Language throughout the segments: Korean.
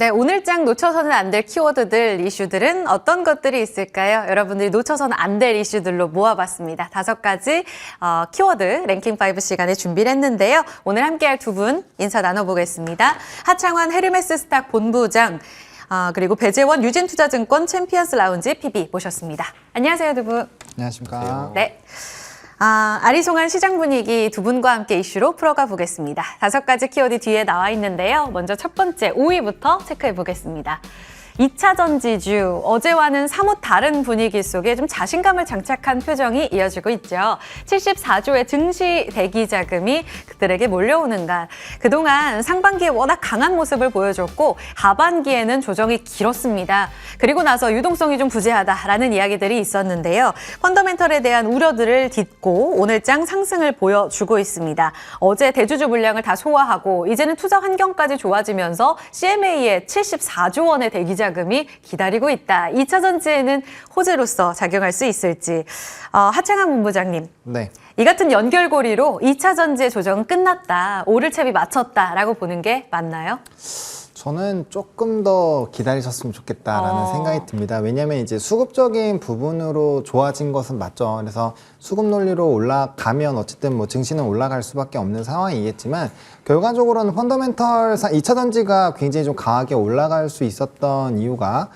네, 오늘장 놓쳐서는 안 될 키워드들, 이슈들은 어떤 것들이 있을까요? 여러분들이 놓쳐서는 안 될 이슈들로 모아봤습니다. 5가지 키워드 랭킹 5 시간에 준비를 했는데요. 오늘 함께할 두 분 인사 나눠보겠습니다. 하창환 헤르메스 스탁 본부장, 그리고 배재원 유진투자증권 챔피언스 라운지 PB 모셨습니다. 안녕하세요, 두 분. 안녕하십니까. 네. 아리송한 시장 분위기 두 분과 함께 이슈로 풀어가 보겠습니다. 5가지 키워드 뒤에 나와 있는데요. 먼저 첫 번째 5위부터 체크해 보겠습니다. 2차 전지주, 어제와는 사뭇 다른 분위기 속에 좀 자신감을 장착한 표정이 이어지고 있죠. 74조의 증시 대기 자금이 그들에게 몰려오는가. 그동안 상반기에 워낙 강한 모습을 보여줬고 하반기에는 조정이 길었습니다. 그리고 나서 유동성이 좀 부재하다라는 이야기들이 있었는데요. 펀더멘털에 대한 우려들을 딛고 오늘장 상승을 보여주고 있습니다. 어제 대주주 물량을 다 소화하고 이제는 투자 환경까지 좋아지면서 CMA의 74조 원의 대기 자금이 기다리고 있다. 2차 전지에는 호재로서 작용할 수 있을지. 하창환 본부장님. 네. 이 같은 연결고리로 2차 전지의 조정은 끝났다. 오를 채비 맞췄다라고 보는 게 맞나요? 저는 조금 더 기다리셨으면 좋겠다라는 생각이 듭니다. 왜냐하면 이제 수급적인 부분으로 좋아진 것은 맞죠. 그래서 수급 논리로 올라가면 어쨌든 뭐 증시는 올라갈 수밖에 없는 상황이겠지만 결과적으로는 펀더멘털상 2차 전지가 굉장히 좀 강하게 올라갈 수 있었던 이유가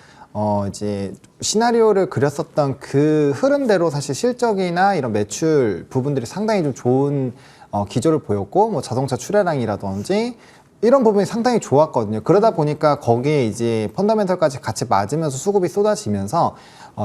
이제 시나리오를 그렸었던 그 흐름대로 사실 실적이나 이런 매출 부분들이 상당히 좀 좋은 기조를 보였고 뭐 자동차 출하량이라든지 이런 부분이 상당히 좋았거든요. 그러다 보니까 거기에 이제 펀더멘털까지 같이 맞으면서 수급이 쏟아지면서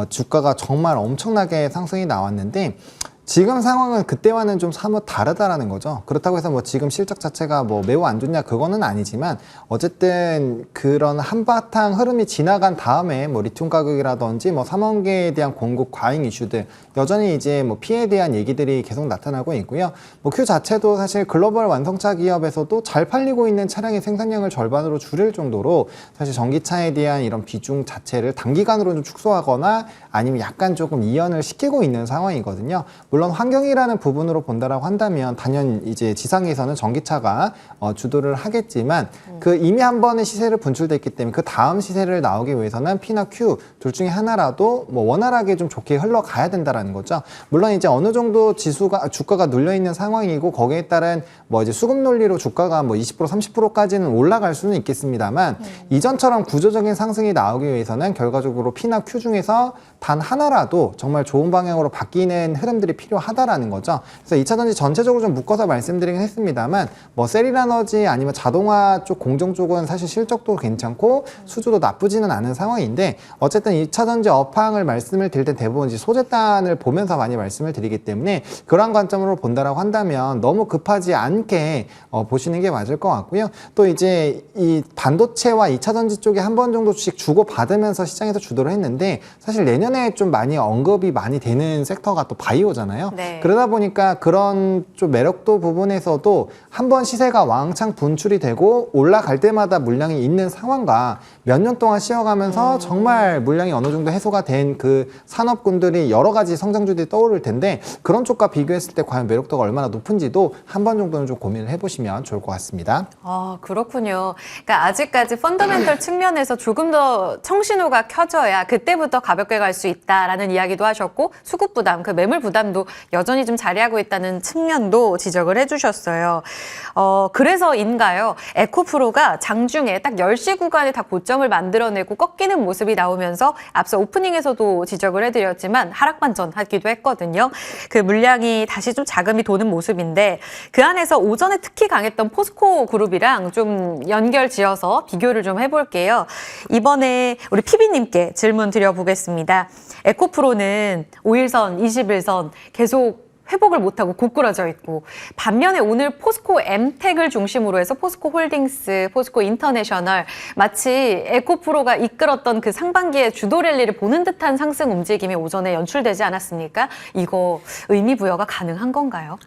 주가가 정말 엄청나게 상승이 나왔는데 지금 상황은 그때와는 좀 사뭇 다르다라는 거죠. 그렇다고 해서 뭐 지금 실적 자체가 뭐 매우 안 좋냐 그거는 아니지만 어쨌든 그런 한바탕 흐름이 지나간 다음에 뭐 리튬 가격이라든지 뭐 삼원계에 대한 공급 과잉 이슈들 여전히 이제 뭐 피해에 대한 얘기들이 계속 나타나고 있고요. 뭐 큐 자체도 사실 글로벌 완성차 기업에서도 잘 팔리고 있는 차량의 생산량을 절반으로 줄일 정도로 사실 전기차에 대한 이런 비중 자체를 단기간으로 좀 축소하거나 아니면 약간 조금 이연을 시키고 있는 상황이거든요. 물론 환경이라는 부분으로 본다라고 한다면 단연 이제 지상에서는 전기차가 주도를 하겠지만 그 이미 한 번의 시세를 분출됐기 때문에 그 다음 시세를 나오기 위해서는 P나 Q 둘 중에 하나라도 뭐 원활하게 좀 좋게 흘러가야 된다라는 거죠. 물론 이제 어느 정도 주가가 눌려 있는 상황이고 거기에 따른 뭐 이제 수급 논리로 주가가 뭐 20% 30%까지는 올라갈 수는 있겠습니다만 이전처럼 구조적인 상승이 나오기 위해서는 결과적으로 P나 Q 중에서 단 하나라도 정말 좋은 방향으로 바뀌는 흐름들이 필요하다라는 거죠. 그래서 2차 전지 전체적으로 좀 묶어서 말씀드리긴 했습니다만 뭐 셀이라든지 아니면 자동화 쪽 공정 쪽은 사실 실적도 괜찮고 수주도 나쁘지는 않은 상황인데 어쨌든 2차 전지 업황을 말씀을 드릴 때 대부분 이제 소재단을 보면서 많이 말씀을 드리기 때문에 그러한 관점으로 본다라고 한다면 너무 급하지 않게 보시는 게 맞을 것 같고요. 또 이제 이 반도체와 2차 전지 쪽에 한 번 정도씩 주고 받으면서 시장에서 주도를 했는데 사실 내년에 좀 많이 언급이 많이 되는 섹터가 또 바이오잖아요. 네. 그러다 보니까 그런 좀 매력도 부분에서도 한번 시세가 왕창 분출이 되고 올라갈 때마다 물량이 있는 상황과 몇 년 동안 쉬어가면서 정말 물량이 어느 정도 해소가 된 그 산업군들이 여러 가지 성장주들이 떠오를 텐데 그런 쪽과 비교했을 때 과연 매력도가 얼마나 높은지도 한 번 정도는 좀 고민을 해보시면 좋을 것 같습니다. 그렇군요. 그러니까 아직까지 펀더멘털 측면에서 조금 더 청신호가 켜져야 그때부터 가볍게 갈 수 있다라는 이야기도 하셨고 수급 부담, 그 매물 부담도 여전히 좀 자리하고 있다는 측면도 지적을 해주셨어요. 그래서인가요? 에코프로가 장중에 딱 10시 구간에 다 고점을 만들어내고 꺾이는 모습이 나오면서 앞서 오프닝에서도 지적을 해드렸지만 하락 반전하기도 했거든요. 그 물량이 다시 좀 자금이 도는 모습인데 그 안에서 오전에 특히 강했던 포스코 그룹이랑 좀 연결 지어서 비교를 좀 해볼게요. 이번에 우리 PB님께 질문 드려보겠습니다. 에코프로는 5일선, 20일선 계속 회복을 못하고 고꾸라져 있고 반면에 오늘 포스코 엠텍을 중심으로 해서 포스코 홀딩스, 포스코 인터내셔널 마치 에코프로가 이끌었던 그 상반기의 주도 랠리를 보는 듯한 상승 움직임이 오전에 연출되지 않았습니까? 이거 의미 부여가 가능한 건가요?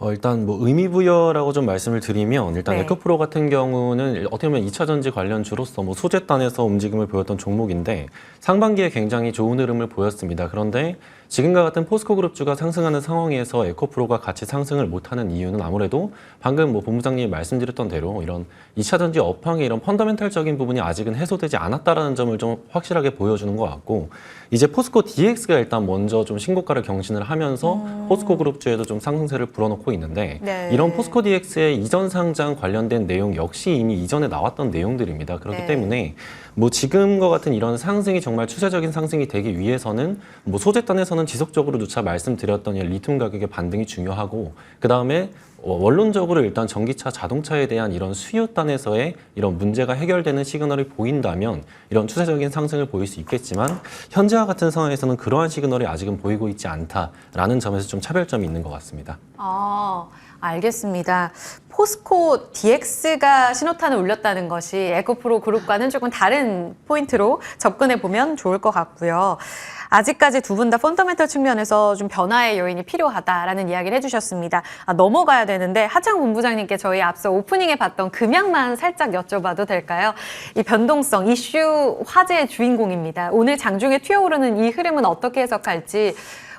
일단 뭐 의미부여라고 좀 말씀을 드리면 일단 네. 에코프로 같은 경우는 어떻게 보면 2차 전지 관련주로서 뭐 소재단에서 움직임을 보였던 종목인데 상반기에 굉장히 좋은 흐름을 보였습니다. 그런데 지금과 같은 포스코 그룹주가 상승하는 상황에서 에코프로가 같이 상승을 못하는 이유는 아무래도 방금 뭐 본부장님이 말씀드렸던 대로 이런 2차전지 업황의 이런 펀더멘탈적인 부분이 아직은 해소되지 않았다라는 점을 좀 확실하게 보여주는 것 같고, 이제 포스코 DX가 일단 먼저 좀 신고가를 경신을 하면서 포스코 그룹주에도 좀 상승세를 불어넣고 있는데, 네. 이런 포스코 DX의 이전 상장 관련된 내용 역시 이미 이전에 나왔던 내용들입니다. 그렇기 네. 때문에 뭐 지금과 같은 이런 상승이 정말 추세적인 상승이 되기 위해서는 뭐 소재단에서는 지속적으로 누차 말씀드렸던 이 리튬 가격의 반등이 중요하고, 그 다음에 원론적으로 일단 전기차, 자동차에 대한 이런 수요단에서의 이런 문제가 해결되는 시그널이 보인다면 이런 추세적인 상승을 보일 수 있겠지만, 현재와 같은 상황에서는 그러한 시그널이 아직은 보이고 있지 않다라는 점에서 좀 차별점이 있는 것 같습니다. 알겠습니다. 포스코 DX가 신호탄을 울렸다는 것이 에코프로 그룹과는 조금 다른 포인트로 접근해 보면 좋을 것 같고요. 아직까지 두 분 다 펀더멘털 측면에서 좀 변화의 요인이 필요하다라는 이야기를 해주셨습니다. 넘어가야 되는데 하창 본부장님께 저희 앞서 오프닝에 봤던 금양만 살짝 여쭤봐도 될까요? 이 변동성, 이슈 화제의 주인공입니다. 오늘 장중에 튀어오르는 이 흐름은 어떻게 해석할지,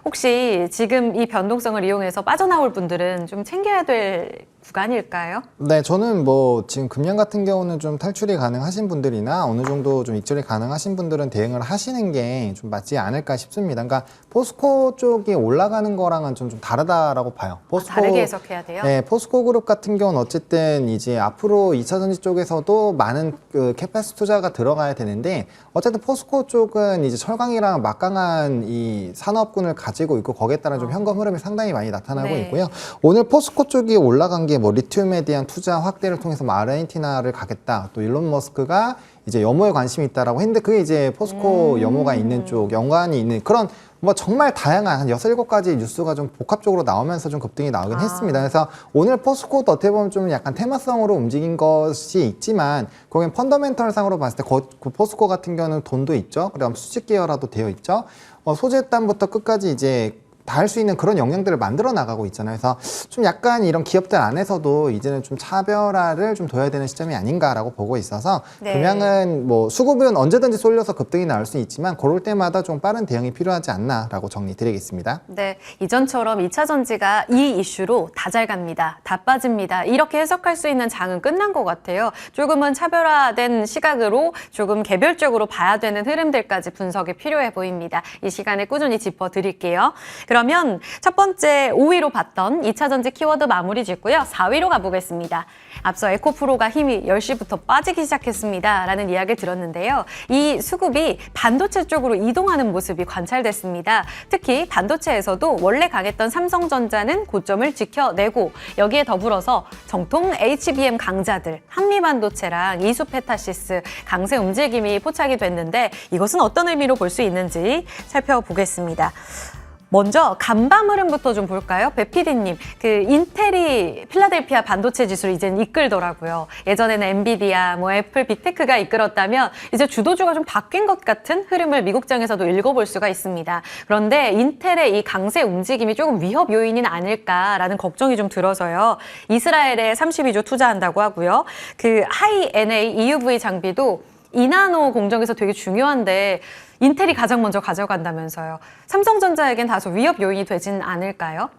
혹시 지금 이 변동성을 이용해서 빠져나올 분들은 좀 챙겨야 될 구간일까요? 네, 저는 뭐 지금 금년 같은 경우는 좀 탈출이 가능하신 분들이나 어느 정도 좀 익절이 가능하신 분들은 대응을 하시는 게 좀 맞지 않을까 싶습니다. 그러니까 포스코 쪽이 올라가는 거랑은 좀 다르다라고 봐요. 다르게 해석해야 돼요? 네, 포스코 그룹 같은 경우는 어쨌든 이제 앞으로 2차전지 쪽에서도 많은 그 캐파시티 투자가 들어가야 되는데, 어쨌든 포스코 쪽은 이제 철강이랑 막강한 이 산업군을 가지고 있고 거기에 따른 좀 현금 흐름이 상당히 많이 나타나고 네. 있고요. 오늘 포스코 쪽이 올라간 게 뭐 리튬에 대한 투자 확대를 통해서 뭐 아르헨티나를 가겠다, 또 일론 머스크가 이제 염호에 관심이 있다라고 했는데, 그게 이제 포스코 염호가 있는 쪽, 연관이 있는 그런 뭐 정말 다양한 한 6, 7가지 뉴스가 좀 복합적으로 나오면서 좀 급등이 나오긴 했습니다. 그래서 오늘 포스코도 어떻게 보면 좀 약간 테마성으로 움직인 것이 있지만, 거긴 펀더멘털 상으로 봤을 때 그 포스코 같은 경우는 돈도 있죠. 그다음 수직 계열화도 되어 있죠. 소재단부터 끝까지 이제 다 할 수 있는 그런 영역들을 만들어 나가고 있잖아요. 그래서 좀 약간 이런 기업들 안에서도 이제는 좀 차별화를 좀 둬야 되는 시점이 아닌가라고 보고 있어서, 네. 금양은 뭐 수급은 언제든지 쏠려서 급등이 나올 수 있지만 그럴 때마다 좀 빠른 대응이 필요하지 않나라고 정리 드리겠습니다. 네, 이전처럼 2차 전지가 이 이슈로 다 잘 갑니다, 다 빠집니다, 이렇게 해석할 수 있는 장은 끝난 것 같아요. 조금은 차별화된 시각으로 조금 개별적으로 봐야 되는 흐름들까지 분석이 필요해 보입니다. 이 시간에 꾸준히 짚어드릴게요. 그러면 첫 번째 5위로 봤던 2차 전지 키워드 마무리 짓고요. 4위로 가보겠습니다. 앞서 에코프로가 힘이 10시부터 빠지기 시작했습니다 라는 이야기를 들었는데요. 이 수급이 반도체 쪽으로 이동하는 모습이 관찰됐습니다. 특히 반도체에서도 원래 강했던 삼성전자는 고점을 지켜내고, 여기에 더불어서 정통 HBM 강자들 한미반도체랑 이수페타시스 강세 움직임이 포착이 됐는데, 이것은 어떤 의미로 볼 수 있는지 살펴보겠습니다. 먼저 간밤 흐름부터 좀 볼까요? 배 PD님, 그 인텔이 필라델피아 반도체 지수를 이제는 이끌더라고요. 예전에는 엔비디아, 뭐 애플, 빅테크가 이끌었다면 이제 주도주가 좀 바뀐 것 같은 흐름을 미국장에서도 읽어볼 수가 있습니다. 그런데 인텔의 이 강세 움직임이 조금 위협 요인이 아닐까라는 걱정이 좀 들어서요. 이스라엘에 32조 투자한다고 하고요. 그 하이 NA EUV 장비도 2나노 공정에서 되게 중요한데 인텔이 가장 먼저 가져간다면서요. 삼성전자에겐 다소 위협 요인이 되진 않을까요?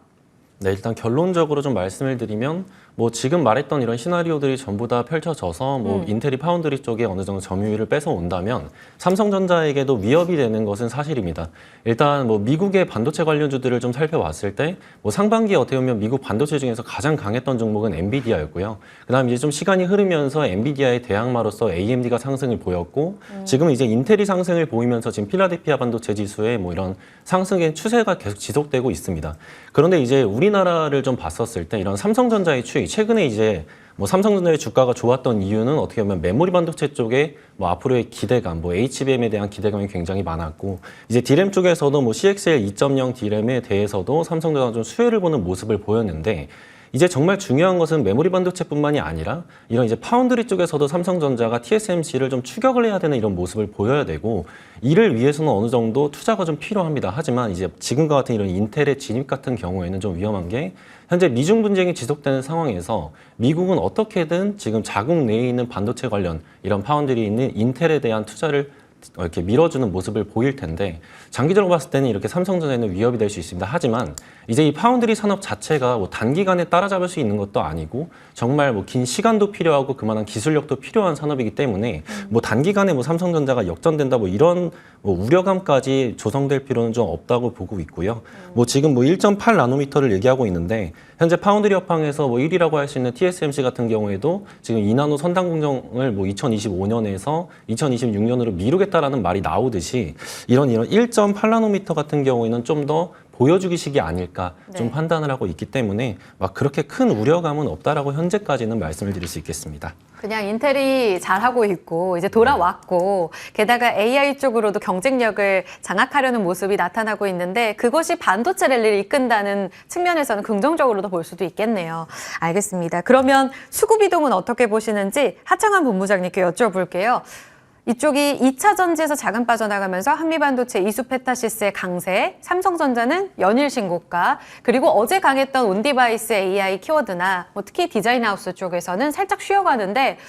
네, 일단 결론적으로 좀 말씀을 드리면, 뭐 지금 말했던 이런 시나리오들이 전부 다 펼쳐져서 뭐 인텔이 파운드리 쪽에 어느 정도 점유율을 뺏어 온다면 삼성전자에게도 위협이 되는 것은 사실입니다. 일단 뭐 미국의 반도체 관련주들을 좀 살펴봤을 때 뭐 상반기에 어떻게 보면 미국 반도체 중에서 가장 강했던 종목은 엔비디아였고요. 그다음 이제 좀 시간이 흐르면서 엔비디아의 대항마로서 AMD가 상승을 보였고, 지금은 이제 인텔이 상승을 보이면서 지금 필라델피아 반도체 지수의 뭐 이런 상승의 추세가 계속 지속되고 있습니다. 그런데 이제 우리나라를 좀 봤었을 때 이런 삼성전자의 추이, 최근에 이제 뭐 삼성전자의 주가가 좋았던 이유는 어떻게 보면 메모리 반도체 쪽에 뭐 앞으로의 기대감, 뭐 HBM에 대한 기대감이 굉장히 많았고, 이제 D램 쪽에서도 뭐 CXL 2.0 D램에 대해서도 삼성전자가 좀 수혜를 보는 모습을 보였는데, 이제 정말 중요한 것은 메모리 반도체뿐만이 아니라 이런 이제 파운드리 쪽에서도 삼성전자가 TSMC를 좀 추격을 해야 되는 이런 모습을 보여야 되고, 이를 위해서는 어느 정도 투자가 좀 필요합니다. 하지만 이제 지금과 같은 이런 인텔의 진입 같은 경우에는 좀 위험한 게, 현재 미중 분쟁이 지속되는 상황에서 미국은 어떻게든 지금 자국 내에 있는 반도체 관련 이런 파운드리에 있는 인텔에 대한 투자를 이렇게 밀어주는 모습을 보일 텐데 장기적으로 봤을 때는 이렇게 삼성전자에는 위협이 될 수 있습니다. 하지만 이제 이 파운드리 산업 자체가 뭐 단기간에 따라잡을 수 있는 것도 아니고 정말 뭐 긴 시간도 필요하고 그만한 기술력도 필요한 산업이기 때문에 뭐 단기간에 뭐 삼성전자가 역전된다 뭐 이런 뭐 우려감까지 조성될 필요는 좀 없다고 보고 있고요. 뭐 지금 뭐 1.8 나노미터를 얘기하고 있는데 현재 파운드리 업황에서 뭐 1위라고 할 수 있는 TSMC 같은 경우에도 지금 2나노 선단 공정을 뭐 2025년에서 2026년으로 미루겠다라는 말이 나오듯이 이런 1.8나노미터 같은 경우에는 좀 더 보여주기식이 아닐까 좀 네. 판단을 하고 있기 때문에 막 그렇게 큰 우려감은 없다라고 현재까지는 말씀을 드릴 수 있겠습니다. 그냥 인텔이 잘하고 있고 이제 돌아왔고 게다가 AI 쪽으로도 경쟁력을 장악하려는 모습이 나타나고 있는데 그것이 반도체 랠리를 이끈다는 측면에서는 긍정적으로도 볼 수도 있겠네요. 알겠습니다. 그러면 수급 이동은 어떻게 보시는지 하창한 본부장님께 여쭤볼게요. 이쪽이 2차 전지에서 자금 빠져나가면서 한미반도체 이수페타시스의 강세, 삼성전자는 연일 신고가, 그리고 어제 강했던 온디바이스 AI 키워드나 뭐 특히 디자인하우스 쪽에서는 살짝 쉬어가는데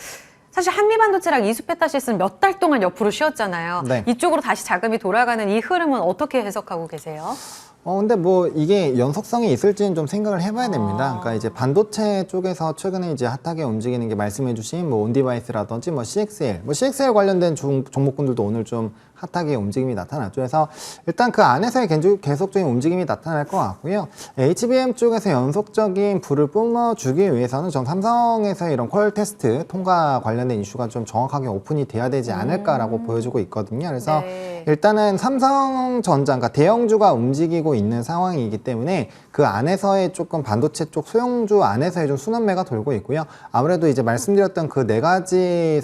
사실 한미반도체랑 이수페타시스는 몇 달 동안 옆으로 쉬었잖아요. 네. 이쪽으로 다시 자금이 돌아가는 이 흐름은 어떻게 해석하고 계세요? 근데 뭐 이게 연속성이 있을지는 좀 생각을 해봐야 됩니다. 그러니까 이제 반도체 쪽에서 최근에 이제 핫하게 움직이는 게 말씀해주신 뭐 온디바이스라든지 뭐 CXL 관련된 종목군들도 오늘 좀 핫하게 움직임이 나타났죠. 그래서 일단 그 안에서의 계속적인 움직임이 나타날 것 같고요. HBM 쪽에서 연속적인 불을 뿜어주기 위해서는 전 삼성에서의 이런 퀄 테스트 통과 관련된 이슈가 좀 정확하게 오픈이 돼야 되지 않을까라고 보여주고 있거든요. 그래서 네. 일단은 삼성전자, 그러니까 대형주가 움직이고 있는 상황이기 때문에 그 안에서의 조금 반도체 쪽 소형주 안에서의 좀 순환매가 돌고 있고요. 아무래도 이제 말씀드렸던 그 네 가지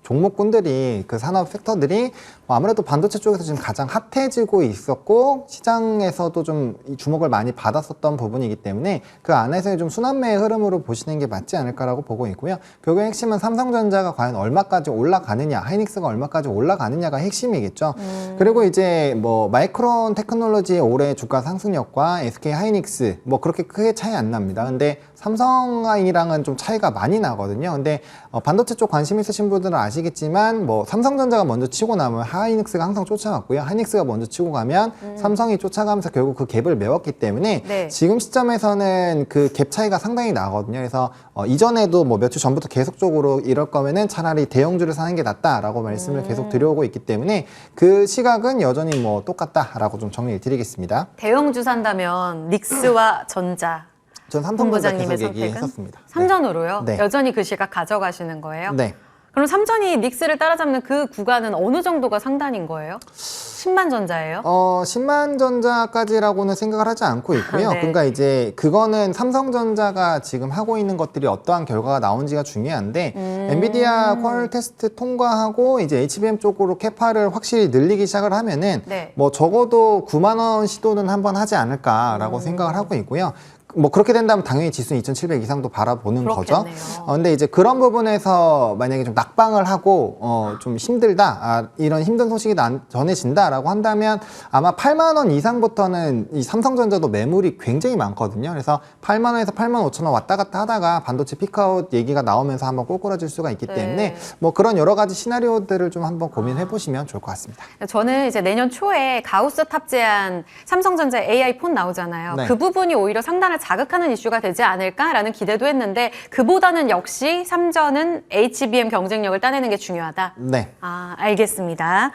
종목군들이 그 산업 섹터들이 아무래도 반도체 쪽에서 지금 가장 핫해지고 있었고 시장에서도 좀 주목을 많이 받았었던 부분이기 때문에 그 안에서의 좀 순환매의 흐름으로 보시는 게 맞지 않을까라고 보고 있고요. 결국에 핵심은 삼성전자가 과연 얼마까지 올라가느냐, 하이닉스가 얼마까지 올라가느냐가 핵심이겠죠. 그리고 이제 뭐 마이크론 테크놀로지의 올해 주가 상승력과 SK 하이닉스 뭐 그렇게 크게 차이 안 납니다. 근데 삼성이랑은 좀 차이가 많이 나거든요. 근데 반도체 쪽 관심 있으신 분들은 아시겠지만 뭐 삼성전자가 먼저 치고 나면 하이닉스가 항상 쫓아갔고요. 하이닉스가 먼저 치고 가면 삼성이 쫓아가면서 결국 그 갭을 메웠기 때문에 네. 지금 시점에서는 그 갭 차이가 상당히 나거든요. 그래서 이전에도 뭐 몇 주 전부터 계속적으로 이럴 거면은 차라리 대형주를 사는 게 낫다라고 말씀을 계속 드려오고 있기 때문에 그 시각은 여전히 뭐 똑같다라고 좀 정리를 드리겠습니다. 대형주 산다면 닉스와 전자. 전 삼성전자 본부장님의 계속 선택은 얘기했었습니다. 삼전으로요? 네. 여전히 그 시각 가져가시는 거예요? 네. 그럼 삼전이 닉스를 따라잡는 그 구간은 어느 정도가 상단인 거예요? 10만 전자예요? 10만 전자까지라고는 생각을 하지 않고 있고요. 네. 그러니까 이제 그거는 삼성전자가 지금 하고 있는 것들이 어떠한 결과가 나온지가 중요한데 엔비디아 퀄 테스트 통과하고 이제 HBM 쪽으로 캐파를 확실히 늘리기 시작을 하면은 네. 뭐 적어도 9만 원 시도는 한번 하지 않을까라고 생각을 하고 있고요. 뭐 그렇게 된다면 당연히 지수는 2,700 이상도 바라보는 거죠. 그렇겠네요. 근데 이제 그런 부분에서 만약에 좀 낙방을 하고 좀 힘들다, 이런 힘든 소식이 전해진다라고 한다면 아마 8만 원 이상부터는 이 삼성전자도 매물이 굉장히 많거든요. 그래서 8만 원에서 8만 5천 원 왔다 갔다 하다가 반도체 피크아웃 얘기가 나오면서 한번 꼬꾸라질 수가 있기 네. 때문에 뭐 그런 여러 가지 시나리오들을 좀 한번 고민해 보시면 좋을 것 같습니다. 저는 이제 내년 초에 가우스 탑재한 삼성전자 AI 폰 나오잖아요. 네. 그 부분이 오히려 상단을 자극하는 이슈가 되지 않을까라는 기대도 했는데 그보다는 역시 삼전은 HBM 경쟁력을 따내는 게 중요하다. 네. 알겠습니다.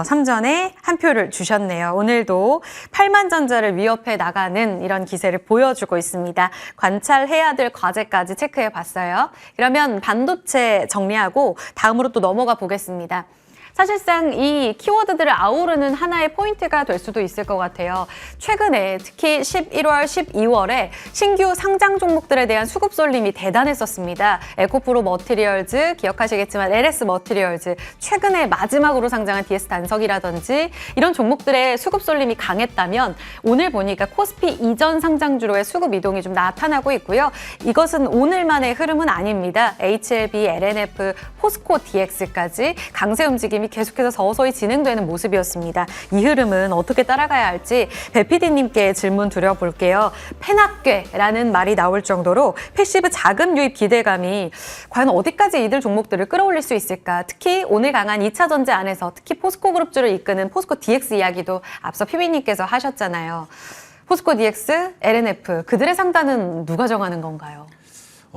삼전에 한 표를 주셨네요. 오늘도 8만 전자를 위협해 나가는 이런 기세를 보여주고 있습니다. 관찰해야 될 과제까지 체크해 봤어요. 그러면 반도체 정리하고 다음으로 또 넘어가 보겠습니다. 사실상 이 키워드들을 아우르는 하나의 포인트가 될 수도 있을 것 같아요. 최근에 특히 11월, 12월에 신규 상장 종목들에 대한 수급 쏠림이 대단했었습니다. 에코프로 머티리얼즈, 기억하시겠지만 LS 머티리얼즈, 최근에 마지막으로 상장한 DS 단석이라든지 이런 종목들의 수급 쏠림이 강했다면 오늘 보니까 코스피 이전 상장주로의 수급 이동이 좀 나타나고 있고요. 이것은 오늘만의 흐름은 아닙니다. HLB, LNF, 포스코 DX까지 강세 움직임이 부담이 계속해서 서서히 진행되는 모습이었습니다. 이 흐름은 어떻게 따라가야 할지 배PD님께 질문 드려볼게요. 패낙괴라는 말이 나올 정도로 패시브 자금 유입 기대감이 과연 어디까지 이들 종목들을 끌어올릴 수 있을까? 특히 오늘 강한 2차 전지 안에서 특히 포스코 그룹주를 이끄는 포스코 DX 이야기도 앞서 PB님께서 하셨잖아요. 포스코 DX, LNF 그들의 상단은 누가 정하는 건가요?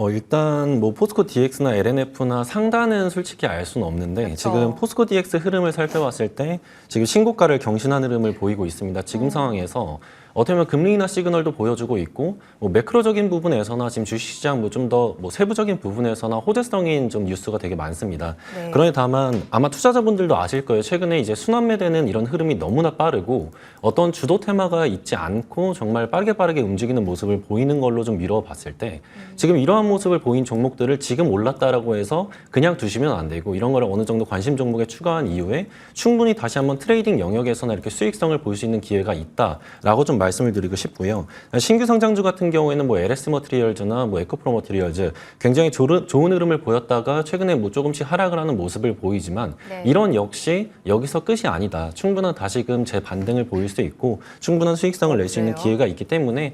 일단 뭐 포스코 DX나 LNF나 상단은 솔직히 알 수는 없는데 그쵸. 지금 포스코 DX 흐름을 살펴봤을 때 지금 신고가를 경신한 흐름을 보이고 있습니다. 지금 상황에서 어떻게 보면 금리 인하 시그널도 보여주고 있고 뭐 매크로적인 부분에서나 지금 주식시장 뭐 좀 더 뭐 세부적인 부분에서나 호재성인 좀 뉴스가 되게 많습니다. 네. 그러니 다만 아마 투자자분들도 아실 거예요. 최근에 이제 순환매되는 이런 흐름이 너무나 빠르고 어떤 주도 테마가 있지 않고 정말 빠르게 움직이는 모습을 보이는 걸로 좀 미뤄봤을 때 지금 이러한 모습을 보인 종목들을 지금 올랐다라고 해서 그냥 두시면 안 되고 이런 거를 어느 정도 관심 종목에 추가한 이후에 충분히 다시 한번 트레이딩 영역에서나 이렇게 수익성을 볼 수 있는 기회가 있다라고 좀 말씀을 드리고 싶고요. 신규 상장주 같은 경우에는 뭐 LS 머티리얼즈나 뭐 에코프로 머티리얼즈 굉장히 좋은 흐름을 보였다가 최근에 뭐 조금씩 하락을 하는 모습을 보이지만 네. 이런 역시 여기서 끝이 아니다. 충분한 다시금 재반등을 보일 수 있고 충분한 수익성을 낼 수 있는 그래요? 기회가 있기 때문에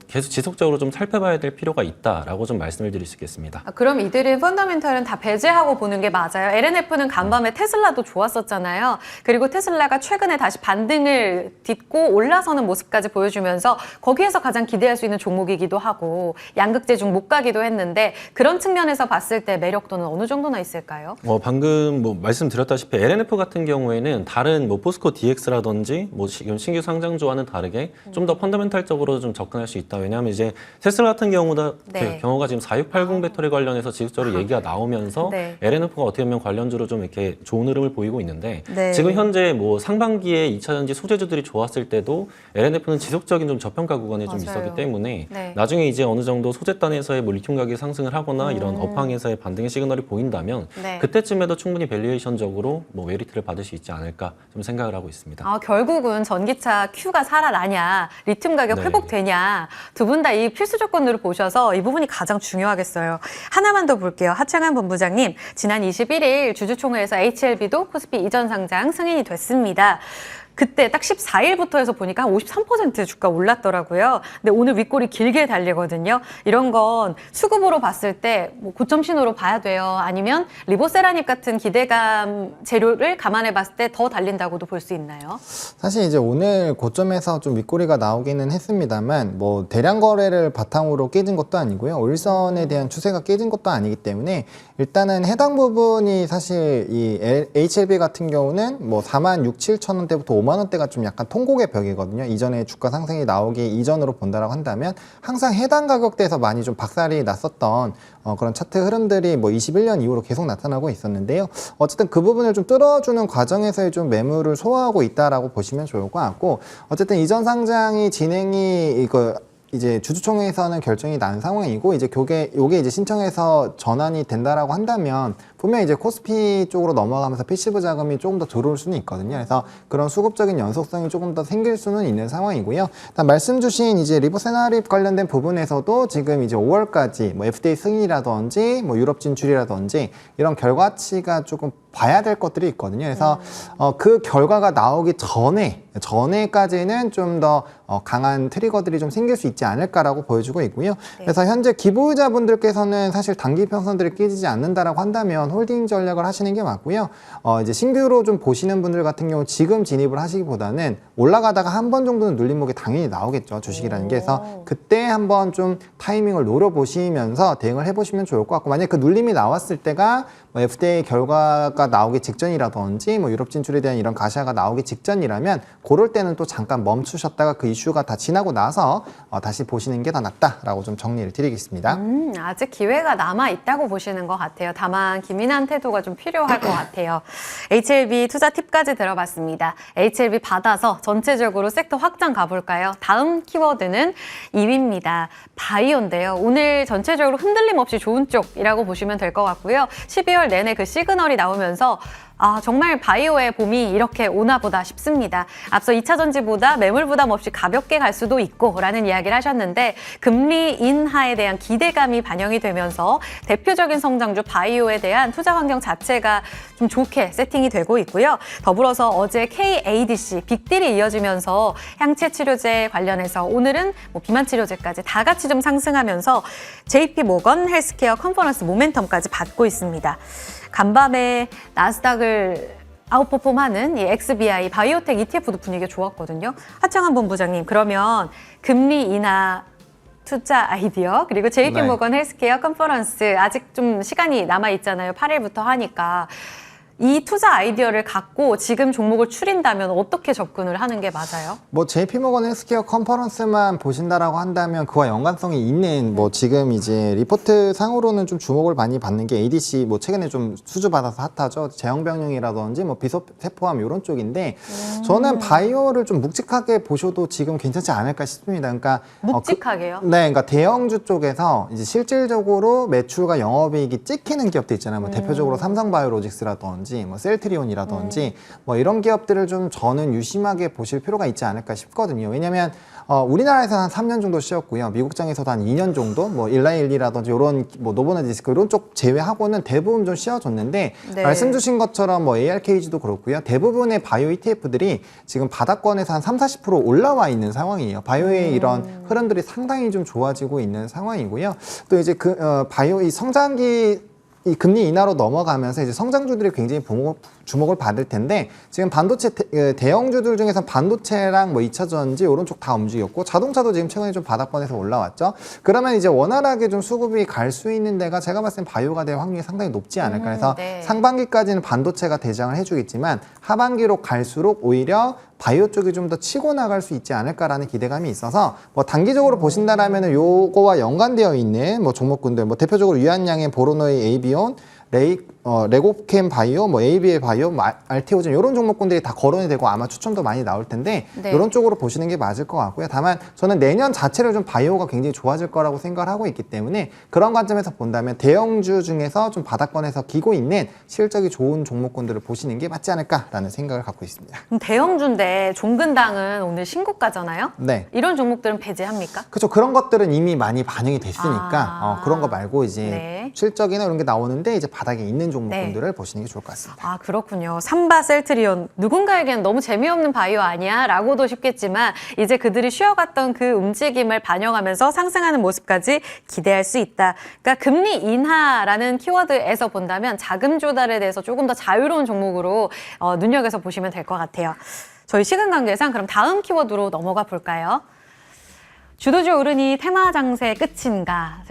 계속 지속적으로 좀 살펴봐야 될 필요가 있다라고 좀 말씀을 드릴 수 있겠습니다. 그럼 이들은 펀더멘털은 다 배제하고 보는 게 맞아요. LNF는 간밤에 테슬라도 좋았었잖아요. 그리고 테슬라가 최근에 다시 반등을 딛고 올라서는 모습까지 보여주면서 거기에서 가장 기대할 수 있는 종목이기도 하고 양극재 중 못 가기도 했는데 그런 측면에서 봤을 때 매력도는 어느 정도나 있을까요? 방금 뭐 말씀드렸다시피 LNF 같은 경우에는 다른 뭐 포스코 DX라든지 뭐 지금 신규 상장주와는 다르게 좀 더 펀더멘탈적으로 좀 접근할 수 있다. 왜냐하면 이제 테슬라 같은 네. 경우가 지금 4680 배터리 관련해서 지속적으로 얘기가 나오면서 네. LNF가 어떻게 보면 관련주로 좀 이렇게 좋은 흐름을 보이고 있는데 네. 지금 현재 뭐 상반기에 2차 전지 소재주들이 좋았을 때도 LNF는 지속적인 좀 저평가 구간에 좀 맞아요. 있었기 때문에 네. 나중에 이제 어느 정도 소재단에서의 뭐 리튬 가격이 상승을 하거나 이런 업황에서의 반등의 시그널이 보인다면 네. 그때쯤에도 충분히 밸류에이션적으로 뭐 메리트를 받을 수 있지 않을까 좀 생각을 하고 있습니다. 결국은 전기차 Q가 살아나냐, 리튬 가격 네. 회복되냐 두 분 다 이 필수 조건으로 보셔서 이 부분이 가장 중요하겠어요. 하나만 더 볼게요. 하창한 본부장님, 지난 21일 주주총회에서 HLB도 코스피 이전 상장 승인이 됐습니다. 그때 딱 14일부터 해서 보니까 한 53% 주가 올랐더라고요. 근데 오늘 윗골이 길게 달리거든요. 이런 건 수급으로 봤을 때 뭐 고점 신호로 봐야 돼요. 아니면 리보세라닙 같은 기대감 재료를 감안해 봤을 때 더 달린다고도 볼 수 있나요? 사실 이제 오늘 고점에서 좀 윗꼬리가 나오기는 했습니다만 뭐 대량 거래를 바탕으로 깨진 것도 아니고요. 올선에 대한 추세가 깨진 것도 아니기 때문에 일단은 해당 부분이 사실 이 HLB 같은 경우는 뭐 46,700원대부터 5만 원대가 좀 약간 통곡의 벽이거든요. 이전에 주가 상승이 나오기 이전으로 본다라고 한다면 항상 해당 가격대에서 많이 좀 박살이 났었던 그런 차트 흐름들이 뭐 21년 이후로 계속 나타나고 있었는데요. 어쨌든 그 부분을 좀 뚫어주는 과정에서의 좀 매물을 소화하고 있다라고 보시면 좋을 것 같고, 어쨌든 이전 상장이 진행이 이제 주주총회에서는 결정이 난 상황이고, 이제 요게 이제 신청해서 전환이 된다라고 한다면 분명 이제 코스피 쪽으로 넘어가면서 패시브 자금이 조금 더 들어올 수는 있거든요. 그래서 그런 수급적인 연속성이 조금 더 생길 수는 있는 상황이고요. 일단 말씀 주신 이제 리보세라닙 관련된 부분에서도 지금 이제 5월까지 뭐 FDA 승인이라든지 뭐 유럽 진출이라든지 이런 결과치가 조금 봐야 될 것들이 있거든요. 그래서 그 결과가 나오기 전에까지는 좀 더 강한 트리거들이 좀 생길 수 있지 않을까라고 보여주고 있고요. 그래서 현재 기부자분들께서는 사실 단기 평선들이 깨지지 않는다라고 한다면 홀딩 전략을 하시는 게 맞고요. 이제 신규로 좀 보시는 분들 같은 경우 지금 진입을 하시기보다는 올라가다가 한 번 정도는 눌림목이 당연히 나오겠죠. 주식이라는 게. 그래서 그때 한번 좀 타이밍을 노려보시면서 대응을 해보시면 좋을 것 같고, 만약 그 눌림이 나왔을 때가 뭐 FDA 결과가 나오기 직전이라든지 뭐 유럽 진출에 대한 이런 가시화가 나오기 직전이라면 그럴 때는 또 잠깐 멈추셨다가 그 이슈가 다 지나고 나서 다시 보시는 게 더 낫다라고 좀 정리를 드리겠습니다. 아직 기회가 남아있다고 보시는 것 같아요. 다만 기민한 태도가 좀 필요할 것 같아요. HLB 투자 팁까지 들어봤습니다. HLB 받아서 전체적으로 섹터 확장 가볼까요? 다음 키워드는 2위입니다. 바이오인데요. 오늘 전체적으로 흔들림 없이 좋은 쪽이라고 보시면 될 것 같고요. 12월 내내 그 시그널이 나오면서 정말 바이오의 봄이 이렇게 오나 보다 싶습니다. 앞서 2차 전지보다 매물 부담 없이 가볍게 가볍게 갈 수도 있고라는 이야기를 하셨는데 금리 인하에 대한 기대감이 반영이 되면서 대표적인 성장주 바이오에 대한 투자 환경 자체가 좀 좋게 세팅이 되고 있고요. 더불어서 어제 KADC 빅딜이 이어지면서 향체 치료제 관련해서 오늘은 뭐 비만 치료제까지 다 같이 좀 상승하면서 JP 모건 헬스케어 컨퍼런스 모멘텀까지 받고 있습니다. 간밤에 나스닥을 아웃퍼폼하는 이 XBI 바이오텍 ETF도 분위기가 좋았거든요. 하창한 본부장님, 그러면 금리 인하 투자 아이디어 그리고 JP 모건 헬스케어 컨퍼런스 아직 좀 시간이 남아 있잖아요. 8일부터 하니까. 이 투자 아이디어를 갖고 지금 종목을 추린다면 어떻게 접근을 하는 게 맞아요? 뭐 JP모건 헬스케어 컨퍼런스만 보신다라고 한다면 그와 연관성이 있는 뭐 지금 이제 리포트 상으로는 좀 주목을 많이 받는 게 ADC 뭐 최근에 좀 수주받아서 핫하죠. 제형병용이라든지 뭐 비소세포암 이런 쪽인데 저는 바이오를 좀 묵직하게 보셔도 지금 괜찮지 않을까 싶습니다. 그러니까 묵직하게요? 네, 그러니까 대형주 쪽에서 이제 실질적으로 매출과 영업이익이 찍히는 기업들 있잖아요. 뭐 대표적으로 삼성바이오로직스라든지 뭐 셀트리온이라든지 뭐 이런 기업들을 좀 저는 유심하게 보실 필요가 있지 않을까 싶거든요. 왜냐하면 우리나라에서는 한 3년 정도 쉬었고요. 미국장에서도 한 2년 정도, 뭐 일라일리라든지 이런 뭐 노보노디스크 이런 쪽 제외하고는 대부분 좀 쉬어졌는데 네. 말씀 주신 것처럼 뭐 ARKG도 그렇고요. 대부분의 바이오 ETF들이 지금 바닥권에서 한 30-40% 올라와 있는 상황이에요. 바이오의 이런 흐름들이 상당히 좀 좋아지고 있는 상황이고요. 또 이제 바이오 이 성장기 이 금리 인하로 넘어가면서 이제 성장주들이 굉장히 주목을 받을 텐데 지금 반도체 대형주들 중에서 반도체랑 뭐 2차 전지 이런 쪽 다 움직였고 자동차도 지금 최근에 좀 바닥권에서 올라왔죠. 그러면 이제 원활하게 좀 수급이 갈 수 있는 데가 제가 봤을 땐 바이오가 될 확률이 상당히 높지 않을까. 그래서 네. 상반기까지는 반도체가 대장을 해주겠지만 하반기로 갈수록 오히려 바이오 쪽이 좀 더 치고 나갈 수 있지 않을까라는 기대감이 있어서 뭐 단기적으로 보신다라면은 요거와 연관되어 있는 뭐 종목군들 뭐 대표적으로 유한양의 보로노의 에이비온, 레고캠 바이오, 뭐 ABA 바이오, 뭐 알테오젠 이런 종목군들이 다 거론이 되고 아마 추천도 많이 나올 텐데 네. 이런 쪽으로 보시는 게 맞을 것 같고요. 다만 저는 내년 자체를 좀 바이오가 굉장히 좋아질 거라고 생각을 하고 있기 때문에 그런 관점에서 본다면 대형주 중에서 좀 바닥권에서 기고 있는 실적이 좋은 종목군들을 보시는 게 맞지 않을까라는 생각을 갖고 있습니다. 그럼 대형주인데 종근당은 오늘 신고가잖아요? 네. 이런 종목들은 배제합니까? 그렇죠. 그런 것들은 이미 많이 반영이 됐으니까 아. 그런 거 말고 이제 네. 실적이나 이런 게 나오는데 이제 바닥에 있는 종목군들을 보시는 게 좋을 것 같습니다. 아, 그렇군요. 삼바 셀트리온 누군가에겐 너무 재미없는 바이오 아니야? 라고도 싶겠지만 이제 그들이 쉬어갔던 그 움직임을 반영하면서 상승하는 모습까지 기대할 수 있다. 그러니까 금리 인하라는 키워드에서 본다면 자금 조달에 대해서 조금 더 자유로운 종목으로 눈여겨서 보시면 될 것 같아요. 저희 시간 관계상 그럼 다음 키워드로 넘어가 볼까요? 주도주 오르니 테마 장세 끝인가?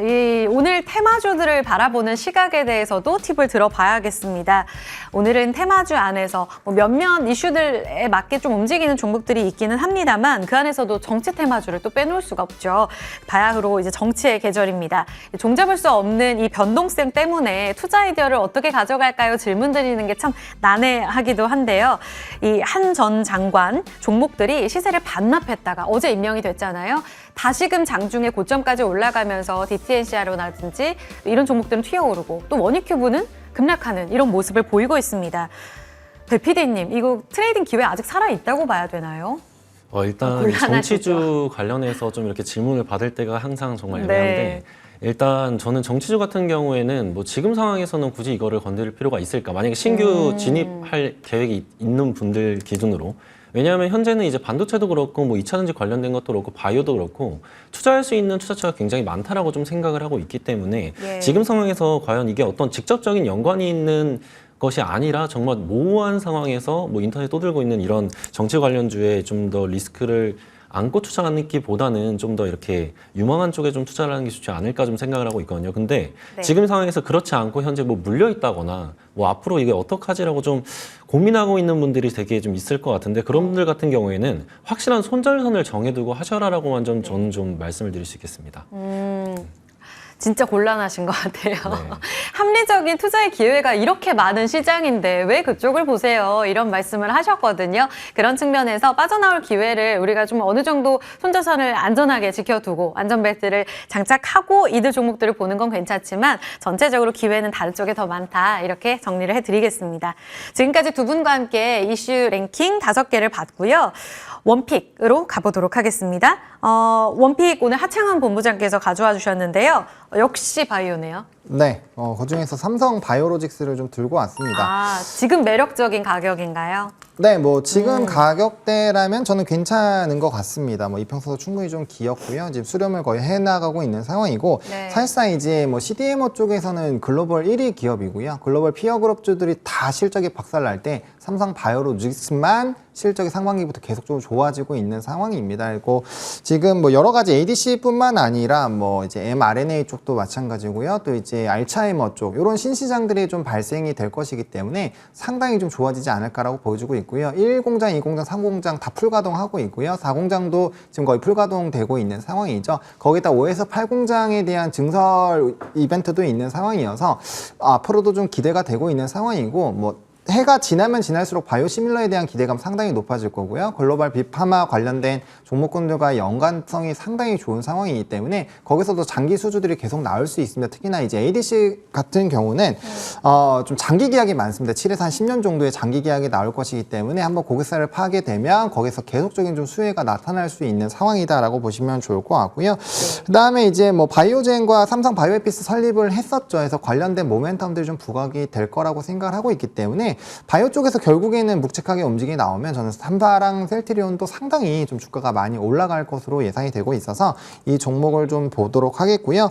오늘 테마주들을 바라보는 시각에 대해서도 팁을 들어봐야겠습니다. 오늘은 테마주 안에서 뭐 몇몇 이슈들에 맞게 좀 움직이는 종목들이 있기는 합니다만 그 안에서도 정치 테마주를 또 빼놓을 수가 없죠. 바야흐로 이제 정치의 계절입니다. 종잡을 수 없는 이 변동성 때문에 투자 아이디어를 어떻게 가져갈까요? 질문 드리는 게 참 난해하기도 한데요. 이 한 전 장관 종목들이 시세를 반납했다가 어제 임명이 됐잖아요. 다시금 장중에 고점까지 올라가면서 DTNCR로라든지 이런 종목들은 튀어오르고 또 원익큐브는 급락하는 이런 모습을 보이고 있습니다. 배 PD님, 이거 트레이딩 기회 아직 살아있다고 봐야 되나요? 일단 곤란하시죠? 정치주 관련해서 좀 이렇게 질문을 받을 때가 항상 정말 네. 애매한데 일단 저는 정치주 같은 경우에는 뭐 지금 상황에서는 굳이 이거를 건드릴 필요가 있을까? 만약에 신규 진입할 계획이 있는 분들 기준으로 왜냐하면 현재는 이제 반도체도 그렇고 뭐 2차전지 관련된 것도 그렇고 바이오도 그렇고 투자할 수 있는 투자처가 굉장히 많다라고 좀 생각을 하고 있기 때문에 예. 지금 상황에서 과연 이게 어떤 직접적인 연관이 있는 것이 아니라 정말 모호한 상황에서 뭐 인터넷 떠들고 있는 이런 정치 관련주에 좀 더 리스크를 안고 투자하기보다는 좀 더 이렇게 유망한 쪽에 좀 투자를 하는 게 좋지 않을까 좀 생각을 하고 있거든요. 근데 네. 지금 상황에서 그렇지 않고 현재 뭐 물려 있다거나 뭐 앞으로 이게 어떡하지라고 좀 고민하고 있는 분들이 되게 좀 있을 것 같은데 그런 분들 같은 경우에는 확실한 손절선을 정해두고 하셔라라고만 좀 저는 좀 말씀을 드릴 수 있겠습니다. 진짜 곤란하신 것 같아요. 네. 합리적인 투자의 기회가 이렇게 많은 시장인데 왜 그쪽을 보세요? 이런 말씀을 하셨거든요. 그런 측면에서 빠져나올 기회를 우리가 좀 어느 정도 손자산을 안전하게 지켜두고 안전벨트를 장착하고 이들 종목들을 보는 건 괜찮지만 전체적으로 기회는 다른 쪽에 더 많다. 이렇게 정리를 해드리겠습니다. 지금까지 두 분과 함께 이슈 랭킹 5개를 봤고요. 원픽으로 가보도록 하겠습니다. 원픽 오늘 하창원 본부장께서 가져와 주셨는데요. 역시 바이오네요. 네, 그중에서 삼성 바이오로직스를 좀 들고 왔습니다. 아, 지금 매력적인 가격인가요? 네, 뭐 지금 가격대라면 저는 괜찮은 것 같습니다. 뭐 이평선도 충분히 좀 길었고요. 지금 수렴을 거의 해나가고 있는 상황이고 네. 사실상 이제 뭐 CDMO 쪽에서는 글로벌 1위 기업이고요. 글로벌 피어 그룹주들이 다 실적이 박살날 때 삼성 바이오로직스만 실적이 상반기부터 계속적으로 좋아지고 있는 상황입니다. 그리고 지금 뭐 여러 가지 ADC뿐만 아니라 뭐 이제 mRNA 쪽도 마찬가지고요. 또 이제 알츠하이머 쪽 이런 신시장들이 좀 발생이 될 것이기 때문에 상당히 좀 좋아지지 않을까라고 보여주고 있고요. 1공장, 2공장, 3공장 다 풀가동하고 있고요. 4공장도 지금 거의 풀가동되고 있는 상황이죠. 거기다 5에서 8공장에 대한 증설 이벤트도 있는 상황이어서 앞으로도 좀 기대가 되고 있는 상황이고 뭐 해가 지나면 지날수록 바이오시밀러에 대한 기대감 상당히 높아질 거고요. 글로벌 빅파마 관련된 종목군들과 연관성이 상당히 좋은 상황이기 때문에 거기서도 장기 수주들이 계속 나올 수 있습니다. 특히나 이제 ADC 같은 경우는 좀 장기 계약이 많습니다. 7에서 한 10년 정도의 장기 계약이 나올 것이기 때문에 한번 고객사를 파게 되면 거기서 계속적인 좀 수혜가 나타날 수 있는 상황이다라고 보시면 좋을 것 같고요. 그다음에 이제 뭐 바이오젠과 삼성 바이오에피스 설립을 했었죠. 그래서 관련된 모멘텀들이 좀 부각이 될 거라고 생각을 하고 있기 때문에 바이오 쪽에서 결국에는 묵직하게 움직임이 나오면 저는 삼사랑 셀트리온도 상당히 좀 주가가 많이 올라갈 것으로 예상이 되고 있어서 이 종목을 좀 보도록 하겠고요.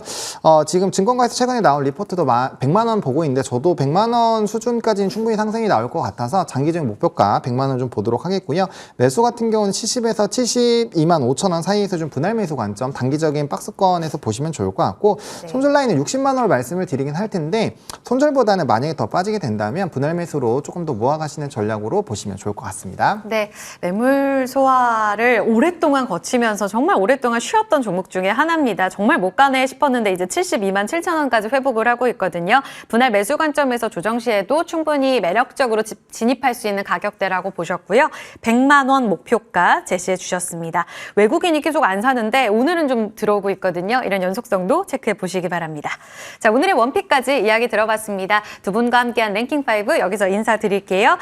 지금 증권가에서 최근에 나온 리포트도 100만 원 보고 있는데 저도 100만 원 수준까지는 충분히 상승이 나올 것 같아서 장기적인 목표가 100만 원 좀 보도록 하겠고요. 매수 같은 경우는 70에서 72만 5천 원 사이에서 좀 분할 매수 관점 단기적인 박스권에서 보시면 좋을 것 같고 손절 라인은 60만 원을 말씀을 드리긴 할 텐데 손절보다는 만약에 더 빠지게 된다면 분할 매수로 조금 더 모아가시는 전략으로 보시면 좋을 것 같습니다. 네, 매물 소화를 오랫동안 거치면서 정말 오랫동안 쉬었던 종목 중에 하나입니다. 정말 못 가네 싶었는데 이제 72만 7천 원까지 회복을 하고 있거든요. 분할 매수 관점에서 조정 시에도 충분히 매력적으로 진입할 수 있는 가격대라고 보셨고요. 100만 원 목표가 제시해 주셨습니다. 외국인이 계속 안 사는데 오늘은 좀 들어오고 있거든요. 이런 연속성도 체크해 보시기 바랍니다. 자, 오늘의 원픽까지 이야기 들어봤습니다. 두 분과 함께한 랭킹5 여기서 인사드릴게요.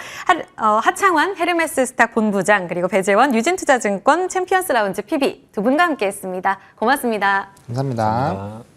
하창원 헤르메스 스탁 본부장 그리고 배재원 유진투자증권 챔피언스 라운지 PB 두 분과 함께했습니다. 고맙습니다. 감사합니다. 감사합니다.